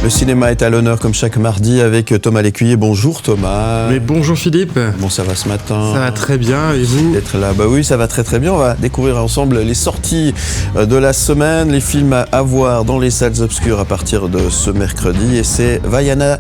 Le cinéma est à l'honneur comme chaque mardi avec Thomas Lécuyer. Bonjour Thomas. Mais bonjour Philippe. Comment ça va ce matin ? Ça va très bien, et vous ? D'être là, bah oui, ça va très très bien. On va découvrir ensemble les sorties de la semaine, les films à voir dans les salles obscures à partir de ce mercredi. Et c'est Vaiana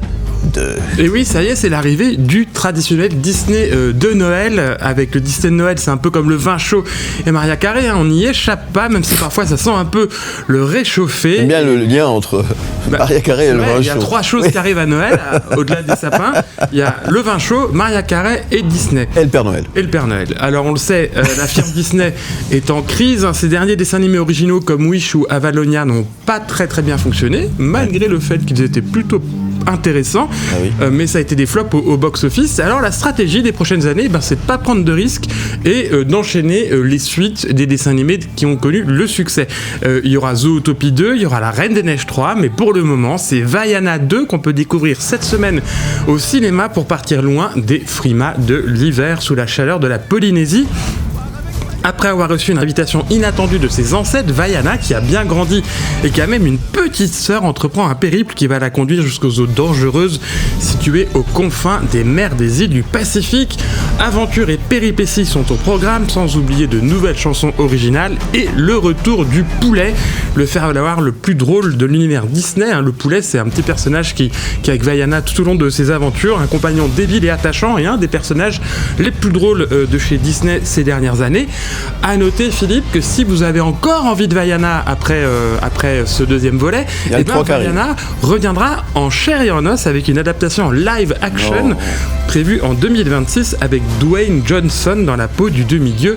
2. Et oui, ça y est, c'est l'arrivée du traditionnel Disney de Noël. Avec le Disney de Noël, c'est un peu comme le vin chaud et Mariah Carey, hein, on n'y échappe pas, même si parfois ça sent un peu le réchauffé. J'aime bien le lien entre Mariah Carey et le vin chaud. Il y a trois choses qui arrivent à Noël, au-delà des sapins. Il y a le vin chaud, Mariah Carey et Disney. Et le Père Noël. Et le Père Noël. Alors on le sait, la firme Disney est en crise. Ces derniers dessins animés originaux comme Wish ou Avalonia n'ont pas très très bien fonctionné, malgré le fait qu'ils étaient plutôt intéressant, mais ça a été des flops au box-office. Alors la stratégie des prochaines années, c'est de pas prendre de risques et d'enchaîner les suites des dessins animés qui ont connu le succès. Il y aura Zootopie 2, il y aura La Reine des Neiges 3, mais pour le moment, c'est Vaiana 2 qu'on peut découvrir cette semaine au cinéma pour partir loin des frimas de l'hiver sous la chaleur de la Polynésie. Après avoir reçu une invitation inattendue de ses ancêtres, Vaiana, qui a bien grandi et qui a même une petite sœur, entreprend un périple qui va la conduire jusqu'aux eaux dangereuses situées aux confins des mers des îles du Pacifique. Aventures et péripéties sont au programme, sans oublier de nouvelles chansons originales et le retour du poulet, le fer-valoir le plus drôle de l'univers Disney. Le poulet, c'est un petit personnage qui est avec Vaiana tout au long de ses aventures, un compagnon débile et attachant et un des personnages les plus drôles de chez Disney ces dernières années. À noter, Philippe, que si vous avez encore envie de Vaiana après ce deuxième volet, Vaiana reviendra en chair et en os avec une adaptation en live action prévue en 2026 avec Dwayne Johnson dans la peau du demi-dieu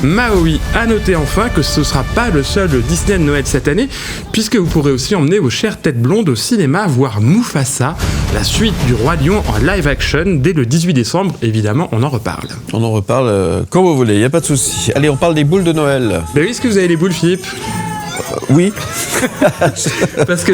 Maui. À noter enfin que ce ne sera pas le seul Disney de Noël cette année, puisque vous pourrez aussi emmener vos chères têtes blondes au cinéma voir Mufasa, la suite du Roi Lion en live action dès le 18 décembre. Évidemment, on en reparle. On en reparle quand vous voulez, il n'y a pas de souci. Allez, on parle des boules de Noël. Mais oui, est-ce que vous avez les boules, Philippe ? Oui.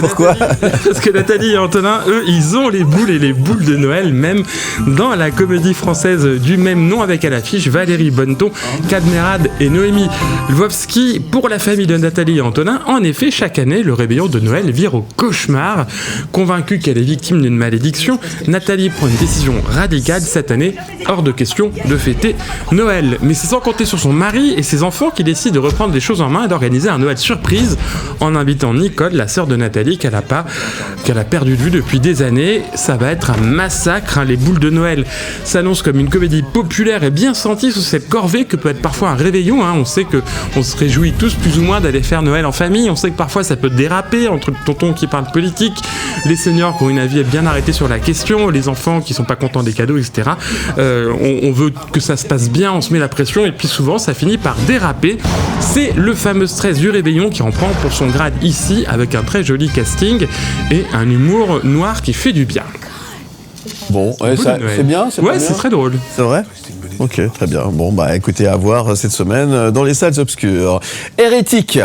Pourquoi ? Parce que Nathalie et Antonin, eux, ils ont les boules et les boules de Noël, même dans la comédie française du même nom avec à l'affiche Valérie Bonneton, Cadmerade et Noémie Lvovsky. Pour la famille de Nathalie et Antonin, en effet, chaque année, le réveillon de Noël vire au cauchemar. Convaincue qu'elle est victime d'une malédiction, Nathalie prend une décision radicale cette année, hors de question de fêter Noël. Mais c'est sans compter sur son mari et ses enfants qui décident de reprendre les choses en main et d'organiser un Noël surprise en invitant Nicole, la sœur de Nathalie, qu'elle a perdu de vue depuis des années. Ça va être un massacre. Les boules de Noël s'annoncent comme une comédie populaire et bien sentie sous cette corvée que peut être parfois un réveillon. On sait qu'on se réjouit tous plus ou moins d'aller faire Noël en famille. On sait que parfois ça peut déraper entre le tonton qui parle politique, les seniors qui ont une avis bien arrêtée sur la question, les enfants qui sont pas contents des cadeaux, etc. On veut que ça se passe bien, on se met la pression et puis souvent ça finit par déraper. C'est le fameux stress du réveillon qui en prend pour son grade ici, avec un très joli casting et un humour noir qui fait du bien. Bon, c'est bien, c'est ouais, c'est très drôle. C'est vrai ? Ok, très bien. Bon, écoutez, à voir cette semaine dans les salles obscures. Hérétique.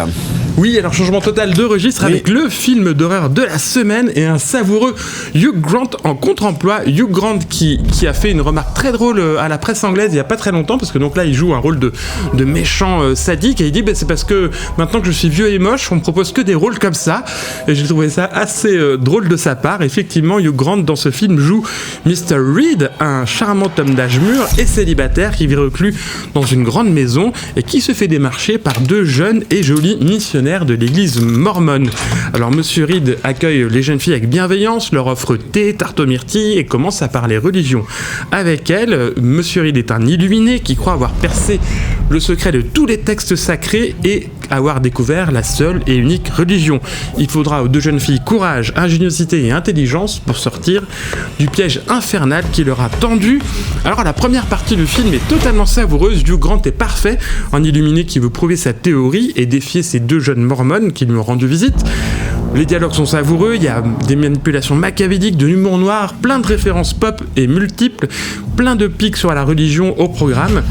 Oui, alors changement total de registre avec le film d'horreur de la semaine et un savoureux Hugh Grant en contre-emploi. Hugh Grant qui a fait une remarque très drôle à la presse anglaise il n'y a pas très longtemps, parce que donc là il joue un rôle de méchant sadique et il dit c'est parce que maintenant que je suis vieux et moche, on me propose que des rôles comme ça. Et j'ai trouvé ça assez drôle de sa part. Effectivement, Hugh Grant dans ce film joue Mr. Reed, un charmant homme d'âge mûr et célibataire qui vit reclus dans une grande maison et qui se fait démarcher par deux jeunes et jolis missionnaires de l'église mormone. Alors Monsieur Reed accueille les jeunes filles avec bienveillance, leur offre thé, tarte aux myrtilles et commence à parler religion avec elles. Monsieur Reed est un illuminé qui croit avoir percé le secret de tous les textes sacrés et avoir découvert la seule et unique religion. Il faudra aux deux jeunes filles courage, ingéniosité et intelligence pour sortir du piège infernal qui leur a tendu. Alors la première partie du film est totalement savoureuse. Hugh Grant est parfait, un illuminé qui veut prouver sa théorie et défier ces deux jeunes mormones qui lui ont rendu visite. Les dialogues sont savoureux, il y a des manipulations machiavéliques, de l'humour noir, plein de références pop et multiples, plein de pics sur la religion au programme.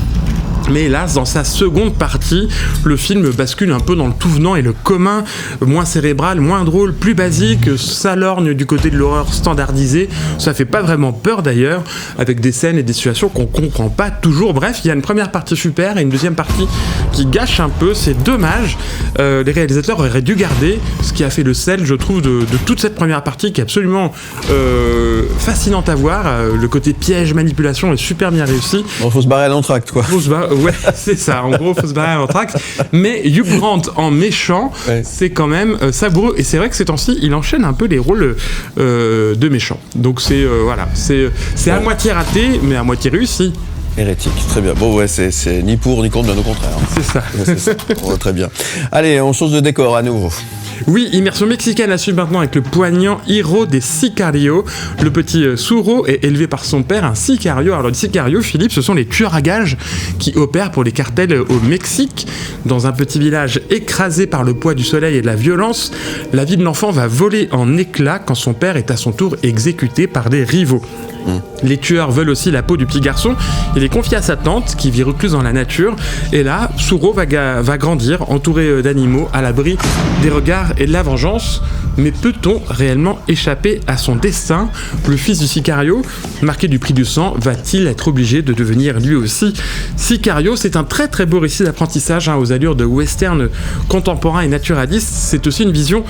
Mais hélas, dans sa seconde partie, le film bascule un peu dans le tout venant et le commun, moins cérébral, moins drôle, plus basique, ça lorgne du côté de l'horreur standardisée. Ça fait pas vraiment peur d'ailleurs, avec des scènes et des situations qu'on comprend pas toujours. Bref, il y a une première partie super et une deuxième partie qui gâche un peu. C'est dommage. Les réalisateurs auraient dû garder ce qui a fait le sel, je trouve, de toute cette première partie qui est absolument fascinante à voir. Le côté piège, manipulation est super bien réussi. Bon, faut se barrer à l'entracte, quoi. Ouais, c'est ça. En gros, faut se barrer à l'entracte. Mais Hugh Grant en méchant, c'est quand même savoureux. Et c'est vrai que ces temps-ci, il enchaîne un peu les rôles de méchant. Donc c'est voilà, c'est à moitié raté, mais à moitié réussi. Hérétique, très bien. Bon, ouais, c'est ni pour ni contre, bien au contraire. C'est ça. Ouais, c'est ça. Oh, très bien. Allez, on change de décor à nouveau. Oui, immersion mexicaine à suivre maintenant avec le poignant héros des sicarios. Le petit Suro est élevé par son père, un sicario. Alors les sicarios, Philippe, ce sont les tueurs à gages qui opèrent pour les cartels au Mexique. Dans un petit village écrasé par le poids du soleil et de la violence, la vie de l'enfant va voler en éclats quand son père est à son tour exécuté par des rivaux. Les tueurs veulent aussi la peau du petit garçon. Il est confié à sa tante qui vit recluse dans la nature. Et là, Suro va grandir entouré d'animaux à l'abri des regards et de la vengeance. Mais peut-on réellement échapper à son destin ? Le fils du sicario, marqué du prix du sang, va-t-il être obligé de devenir lui aussi sicario ? C'est un très très beau récit d'apprentissage aux allures de western contemporain et naturaliste. C'est aussi une vision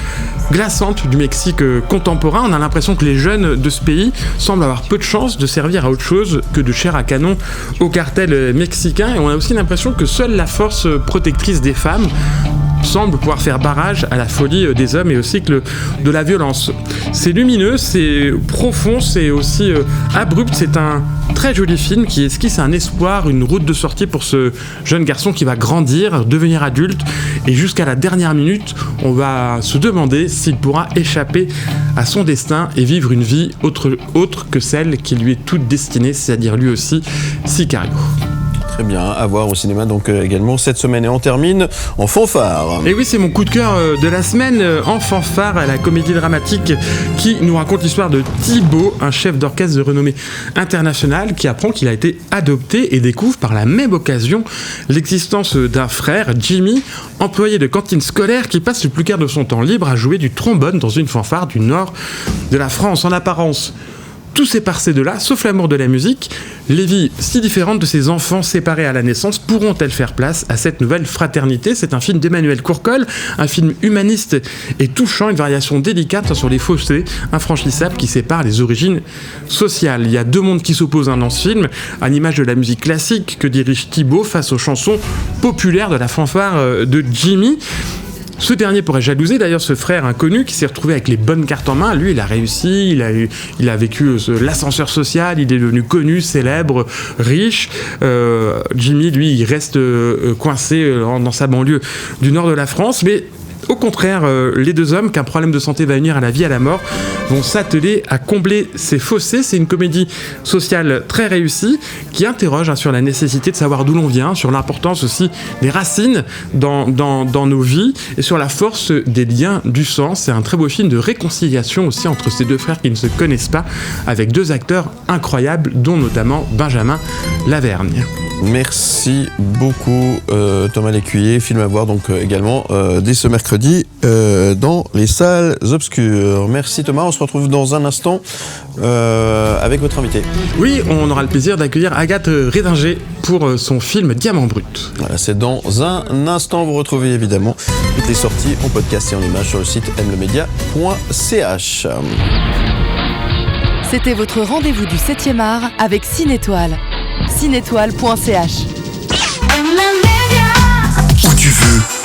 glaçante du Mexique contemporain. On a l'impression que les jeunes de ce pays semblent avoir peu de chance de servir à autre chose que de chair à canon au cartel mexicain. Et on a aussi l'impression que seule la force protectrice des femmes semble pouvoir faire barrage à la folie des hommes et au cycle de la violence. C'est lumineux, c'est profond, c'est aussi abrupt. C'est un très joli film qui esquisse un espoir, une route de sortie pour ce jeune garçon qui va grandir, devenir adulte, et jusqu'à la dernière minute, on va se demander s'il pourra échapper à son destin et vivre une vie autre que celle qui lui est toute destinée, c'est-à-dire lui aussi sicario. Très bien, à voir au cinéma donc également cette semaine. Et on termine en fanfare. Et oui, c'est mon coup de cœur de la semaine en fanfare à la comédie dramatique qui nous raconte l'histoire de Thibaut, un chef d'orchestre de renommée internationale qui apprend qu'il a été adopté et découvre par la même occasion l'existence d'un frère, Jimmy, employé de cantine scolaire qui passe le plus clair de son temps libre à jouer du trombone dans une fanfare du nord de la France. En apparence, tout s'est passé de là, sauf l'amour de la musique. Les vies si différentes de ces enfants séparés à la naissance pourront-elles faire place à cette nouvelle fraternité ? C'est un film d'Emmanuel Courcol, un film humaniste et touchant, une variation délicate sur les fossés infranchissables qui séparent les origines sociales. Il y a deux mondes qui s'opposent dans ce film, à l'image de la musique classique que dirige Thibaut face aux chansons populaires de la fanfare de Jimmy. Ce dernier pourrait jalouser d'ailleurs ce frère inconnu qui s'est retrouvé avec les bonnes cartes en main. Lui, il a réussi, il a vécu l'ascenseur social, il est devenu connu, célèbre, riche. Jimmy, lui, il reste coincé dans sa banlieue du nord de la France. Mais au contraire, les deux hommes, qu'un problème de santé va unir à la vie et à la mort, vont s'atteler à combler ces fossés. C'est une comédie sociale très réussie qui interroge sur la nécessité de savoir d'où l'on vient, sur l'importance aussi des racines dans nos vies et sur la force des liens du sang. C'est un très beau film de réconciliation aussi entre ces deux frères qui ne se connaissent pas, avec deux acteurs incroyables, dont notamment Benjamin Lavergne. Merci beaucoup Thomas Lécuyer, film à voir donc également dès ce mercredi dans les salles obscures. Merci Thomas, on se retrouve dans un instant avec votre invité. Oui, on aura le plaisir d'accueillir Agathe Rédinger pour son film Diamant Brut. Voilà, c'est dans un instant, vous retrouvez évidemment toutes les sorties en podcast et en images sur le site mlemedia.ch. C'était votre rendez-vous du 7e art avec Cinétoile. Cinétoile.ch. Où tu veux.